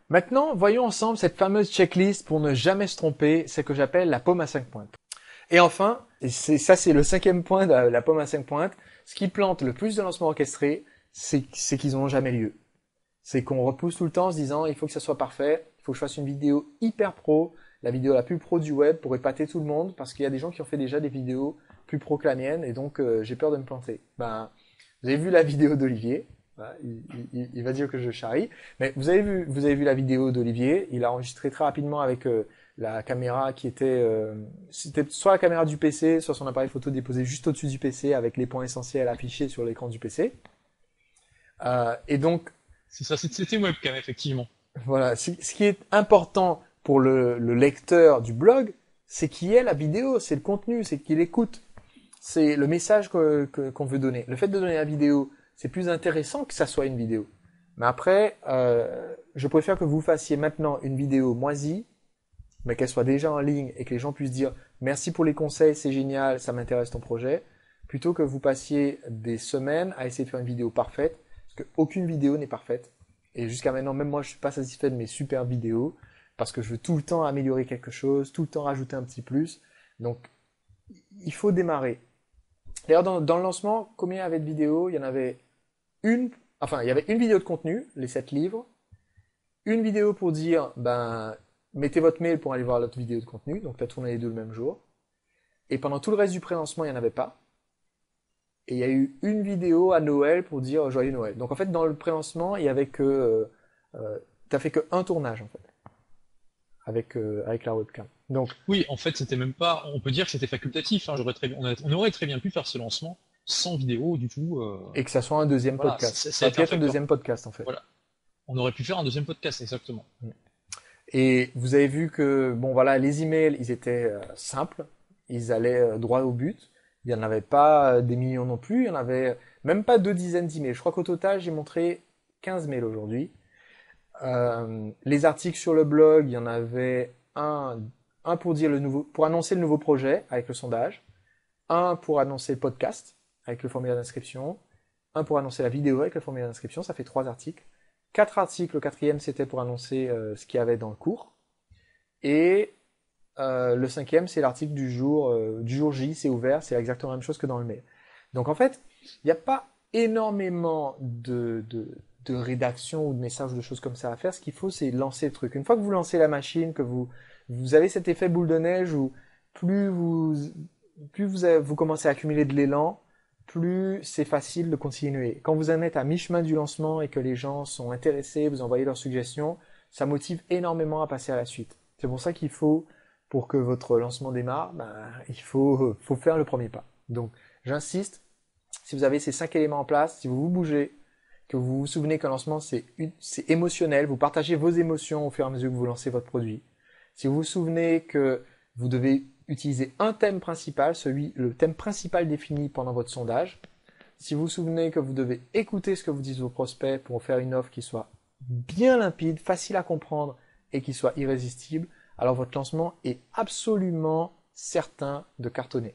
Maintenant, voyons ensemble cette fameuse checklist pour ne jamais se tromper, c'est que j'appelle la pomme à 5 pointes. Et enfin, c'est le cinquième point de la pomme à 5 pointes, ce qui plante le plus de lancements orchestrés, c'est qu'ils n'ont jamais lieu. C'est qu'on repousse tout le temps en se disant il faut que ça soit parfait, il faut que je fasse une vidéo hyper pro, la vidéo la plus pro du web pour épater tout le monde, parce qu'il y a des gens qui ont fait déjà des vidéos plus pro que la mienne, et donc j'ai peur de me planter. Ben, vous avez vu la vidéo d'Olivier, voilà, il va dire que je charrie, mais vous avez vu la vidéo d'Olivier, il a enregistré très rapidement avec la caméra qui c'était soit la caméra du PC, soit son appareil photo déposé juste au-dessus du PC avec les points essentiels affichés sur l'écran du PC. Et donc, C'est ça, c'était une webcam, effectivement. voilà, ce qui est important pour le lecteur du blog, c'est qu'il y ait la vidéo, c'est le contenu, c'est qu'il écoute. C'est le message qu'on veut donner. Le fait de donner la vidéo, c'est plus intéressant que ça soit une vidéo. Mais après, je préfère que vous fassiez maintenant une vidéo moisie, mais qu'elle soit déjà en ligne et que les gens puissent dire merci pour les conseils, c'est génial, ça m'intéresse ton projet, plutôt que vous passiez des semaines à essayer de faire une vidéo parfaite, parce qu'aucune vidéo n'est parfaite. Et jusqu'à maintenant, même moi, je suis pas satisfait de mes super vidéos, parce que je veux tout le temps améliorer quelque chose, tout le temps rajouter un petit plus. Donc, il faut démarrer. D'ailleurs, dans le lancement, combien il y avait de vidéos? Il y en avait une, enfin, il y avait une vidéo de contenu, les 7 livres, une vidéo pour dire, ben, mettez votre mail pour aller voir l'autre vidéo de contenu, donc tu as tourné les deux le même jour. Et pendant tout le reste du pré-lancement, il n'y en avait pas. Et il y a eu une vidéo à Noël pour dire Joyeux Noël. Donc en fait, dans le pré-lancement, il y avait t'as fait que un tournage, en fait, avec la webcam. Donc, Oui, en fait, c'était même pas, on peut dire que c'était facultatif, hein, on aurait très bien pu faire ce lancement sans vidéo du tout, et que ça soit un deuxième voilà, podcast. ça Ça a aurait été pu un être un facteur. deuxième podcast, en fait. Voilà. On aurait pu faire un deuxième podcast, exactement. Et vous avez vu que, bon voilà, les emails, ils étaient simples, ils allaient droit au but. Il n'y en avait pas des millions non plus, il y en avait même pas 2 dizaines d'emails. Je crois qu'au total, j'ai montré 15 mails aujourd'hui. Les articles sur le blog, il y en avait un pour dire pour annoncer le nouveau projet avec le sondage, un pour annoncer le podcast avec le formulaire d'inscription, un pour annoncer la vidéo avec le formulaire d'inscription, ça fait 3 articles. 4 articles, le quatrième c'était pour annoncer ce qu'il y avait dans le cours. Et le cinquième c'est l'article du jour J, c'est ouvert, c'est exactement la même chose que dans le mail. Donc en fait, il n'y a pas énormément de rédaction ou de messages ou de choses comme ça à faire. Ce qu'il faut, c'est lancer le truc. Une fois que vous lancez la machine, que vous avez cet effet boule de neige où plus vous, vous commencez à accumuler de l'élan, plus c'est facile de continuer. Quand vous en êtes à mi-chemin du lancement et que les gens sont intéressés, vous envoyez leurs suggestions, ça motive énormément à passer à la suite. C'est pour ça qu'il faut, pour que votre lancement démarre, il faut faire le premier pas. Donc, j'insiste, si vous avez ces 5 éléments en place, si vous vous bougez, que vous vous souvenez qu'un lancement c'est émotionnel, vous partagez vos émotions au fur et à mesure que vous lancez votre produit. Si vous vous souvenez que vous devez utiliser un thème principal, le thème principal défini pendant votre sondage. Si vous vous souvenez que vous devez écouter ce que vous disent vos prospects pour faire une offre qui soit bien limpide, facile à comprendre et qui soit irrésistible, alors votre lancement est absolument certain de cartonner.